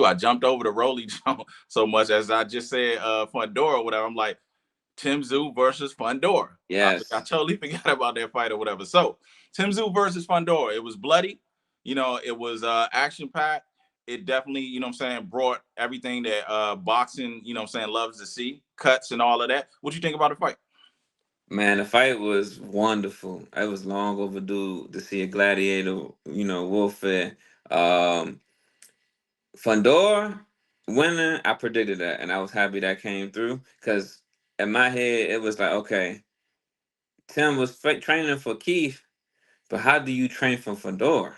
I jumped over the Rolly so much as I just said Fundora or whatever. I'm like, Tszyu versus Fundora. I Yes. totally forgot about that fight or whatever. So Tszyu versus Fundora. It was bloody. It was action packed. It definitely, what I'm saying, brought everything that boxing, what I'm saying, loves to see, cuts and all of that. What you think about the fight? Man, the fight was wonderful. It was long overdue to see a gladiator, warfare. Um, Fundora winning, I predicted that, and I was happy that came through because in my head it was like, okay, Tim was training for Keith, but how do you train for Fundora?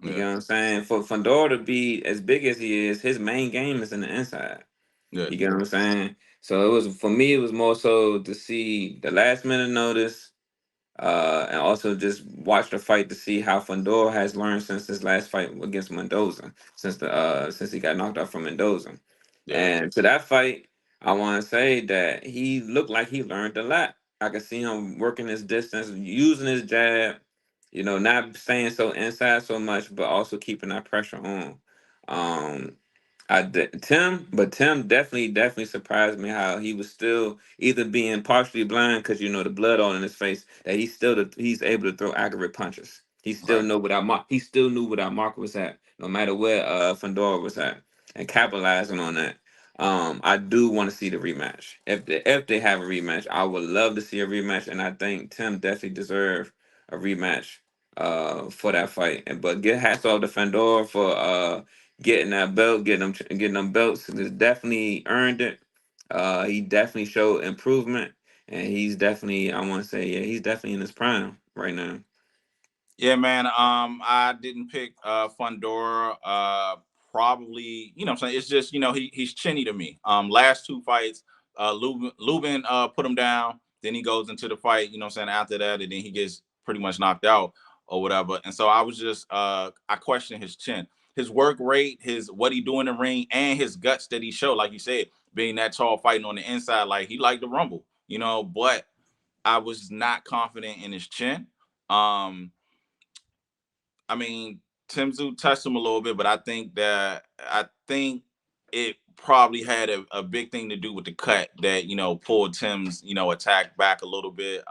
You Yeah, get what I'm saying? For Fundora to be as big as he is, his main game is in the inside. yeah, You get what I'm saying? So it was for me. It was more so to see the last minute notice, and also just watch the fight to see how Fundora has learned since his last fight against Mendoza, since he got knocked out from Mendoza. yeah. And to that fight, I want to say that he looked like he learned a lot. I could see him working his distance, using his jab, not staying so inside so much, but also keeping that pressure on. Um, Tim definitely surprised me how he was still either being partially blind because the blood all in his face that he's able to throw accurate punches. Right. He still knew what our mark was at, no matter where Fundora was at, and capitalizing on that. I do want to see the rematch. If they have a rematch, I would love to see a rematch, and I think Tim definitely deserved a rematch for that fight. But get hats off to Fundora for getting that belt, getting them belts. He's definitely earned it. He definitely showed improvement, and he's definitely, I want to say, yeah, he's definitely in his prime right now. Yeah, man. I didn't pick Fundora. Probably, what I'm saying, it's just, he's chinny to me. Last two fights, Lubin put him down. Then he goes into the fight, what I'm saying, after that, and then he gets pretty much knocked out or whatever. And so I was just I question his chin, his work rate, his what he do in the ring, and his guts that he showed. Like you said, being that tall, fighting on the inside, like he liked to rumble, but I was not confident in his chin. Um, I mean, Tim Tszyu touched him a little bit, but I think it probably had a big thing to do with the cut that pulled Tim's attack back a little bit.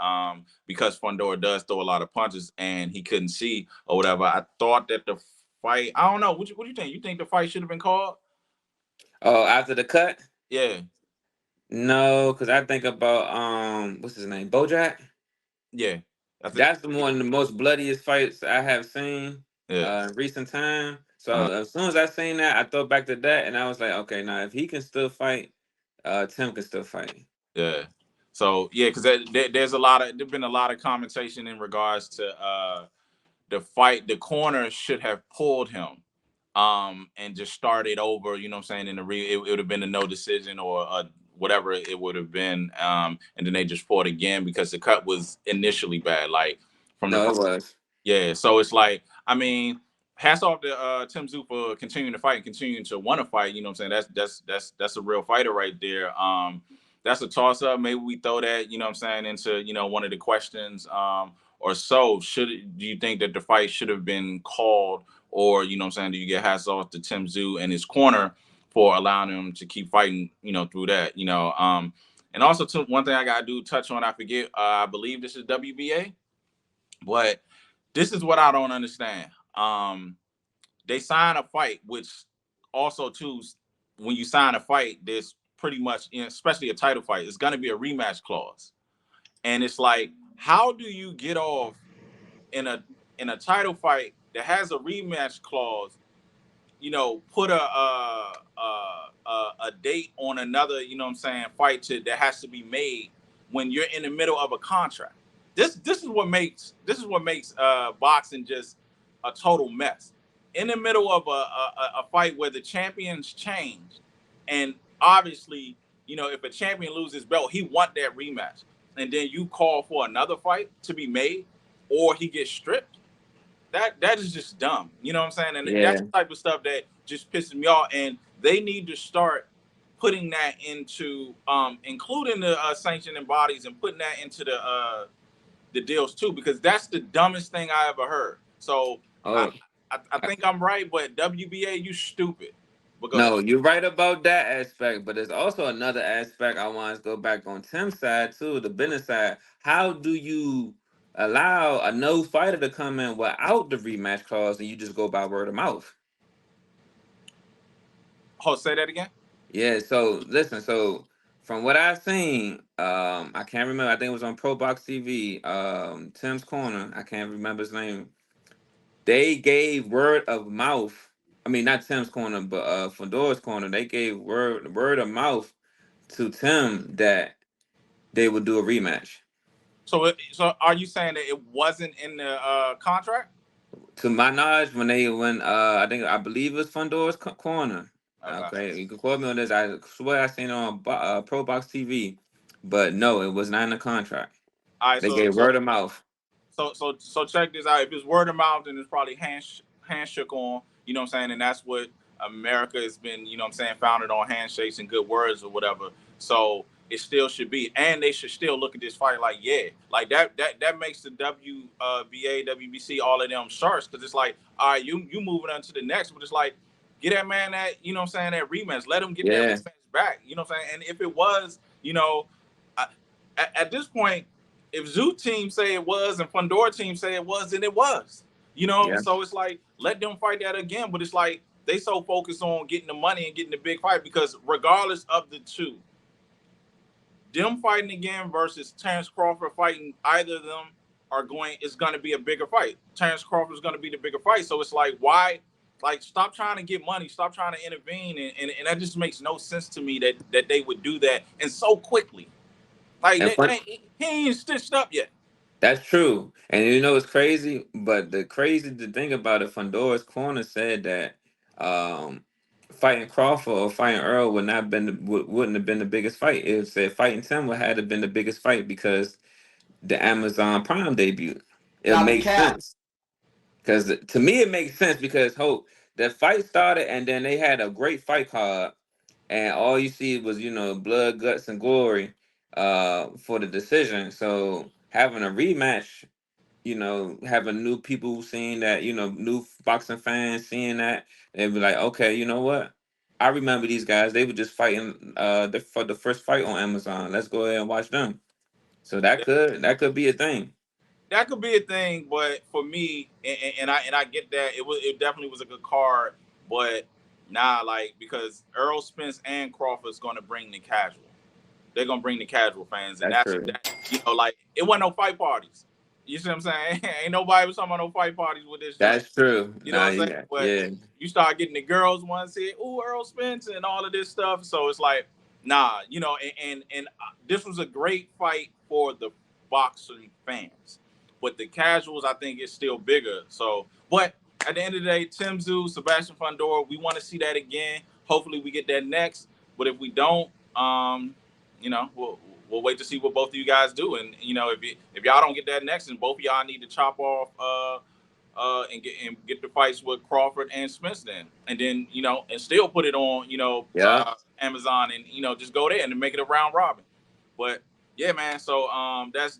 Because Fundora does throw a lot of punches and he couldn't see or whatever. I thought that the fight. I don't know. What do you think? You think the fight should have been called? Oh, after the cut? Yeah, No, because I think about what's his name, Bojack. yeah. I think. That's the one of the most bloodiest fights I have seen Yeah. in recent time. Uh, So as soon as I seen that, I thought back to that, and I was like, okay, now if he can still fight, Tim can still fight. yeah. So yeah, because there's been a lot of commentation in regards to the fight. The corner should have pulled him and just started over, what I'm saying, in the it would have been a no decision or whatever it would have been. And then they just fought again because the cut was initially bad, like from the No, first. it was. Yeah, so it's like, I mean, hats off to Tim Tszyu for continuing to fight and continuing to want to fight. You know what I'm saying? That's a real fighter right there. That's a toss up. Maybe we throw that, what I'm saying, into one of the questions or so. Do you think that the fight should have been called, or what I'm saying? Do you get hats off to Tim Tszyu and his corner for allowing him to keep fighting, through that, and also too, one thing I gotta do touch on. I forget. I believe this is WBA, but this is what I don't understand. They sign a fight, which also too, when you sign a fight, there's pretty much, especially a title fight, it's gonna be a rematch clause, and it's like, how do you get off in a title fight that has a rematch clause? Put a date on another, what I'm saying, fight that has to be made when you're in the middle of a contract. This is what makes boxing just a total mess. In the middle of a fight where the champions change, and obviously, if a champion loses belt, he want that rematch, and then you call for another fight to be made, or he gets stripped. That is just dumb. You know what I'm saying? And that's Yeah, the type of stuff that just pisses me off. And they need to start putting that into including the sanctioning bodies and putting that into the deals too, because that's the dumbest thing I ever heard. So I oh, I think I'm right, but WBA, you stupid. But go ahead. No, you're right about that aspect, but there's also another aspect I want to go back on Tim's side too, the business side. How do you allow a no fighter to come in without the rematch clause and you just go by word of mouth? Oh, say that again. Yeah, so listen, so from what I've seen, I can't remember, I think it was on Pro Box TV, Tim's Corner, I can't remember his name. They gave word of mouth. I mean, not Tim's Corner, but Fundora's Corner. They gave word of mouth to Tim that they would do a rematch. So are you saying that it wasn't in the contract? To my knowledge, I believe it was Fundora's Corner. Okay. Okay, you can quote me on this. I swear I seen it on Pro Box TV, but no, it was not in the contract. All right. They So gave so word of mouth. so check this out. If it's word of mouth, then it's probably handshook on. You know what I'm saying? And that's what America has been. You know what I'm saying? Founded on handshakes and good words or whatever. So it still should be, and they should still look at this fight like, yeah, like that makes the WBA, WBC, all of them sharks, because it's like, all right, you moving on to the next, but it's like, get that man that, you know what I'm saying, that rematch. Let him get that Yeah, rematch back. You know what I'm saying? And if it was, you know, I, at this point, if Zoo team say it was and Fundora team say it was, then it was. You know, yeah, so it's like, let them fight that again. But it's like they so focused on getting the money and getting the big fight, because regardless of the two, them fighting again versus Terrence Crawford fighting, either of them are going, it's going to be a bigger fight. Terrence Crawford is going to be the bigger fight. So it's like, why? Like, stop trying to get money, stop trying to intervene, and that just makes no sense to me that they would do that and so quickly. Like, and fun. he ain't stitched up yet. That's true. And you know it's crazy, but the thing about it, Fundora's Corner said that um fighting Crawford or fighting Earl wouldn't have been the biggest fight. It said fighting Tim would have been the biggest fight because the Amazon Prime debut. It Copy makes cap. sense. Because to me it makes sense because hope the fight started and then they had a great fight card and all you see was, blood, guts, and glory for the decision. So having a rematch, having new people seeing that, new boxing fans seeing that, they'd be like, okay, you know what? I remember these guys. They were just fighting for the first fight on Amazon. Let's go ahead and watch them. So that could be a thing. That could be a thing, but for me, and I get that it definitely was a good card, but nah, like, because Earl Spence and Crawford's going to bring the casual. They're gonna bring the casual fans, and That's that's true. that. Like, it wasn't no fight parties. You see what I'm saying? Ain't nobody was talking about no fight parties with this joint. That's true. You know Nah, what I'm saying? yeah, But yeah, you start getting the girls want to see, ooh, Earl Spence and all of this stuff. So it's like, nah, and this was a great fight for the boxing fans, but the casuals, I think, is still bigger. So, but at the end of the day, Tszyu, Sebastian Fundora, we want to see that again. Hopefully, we get that next. But if we don't, we'll wait to see what both of you guys do. And if y'all don't get that next, then both of y'all need to chop off and get the fights with Crawford and Smith then, and then and still put it on yeah. Amazon, and just go there and make it a round robin. But yeah, man. So that's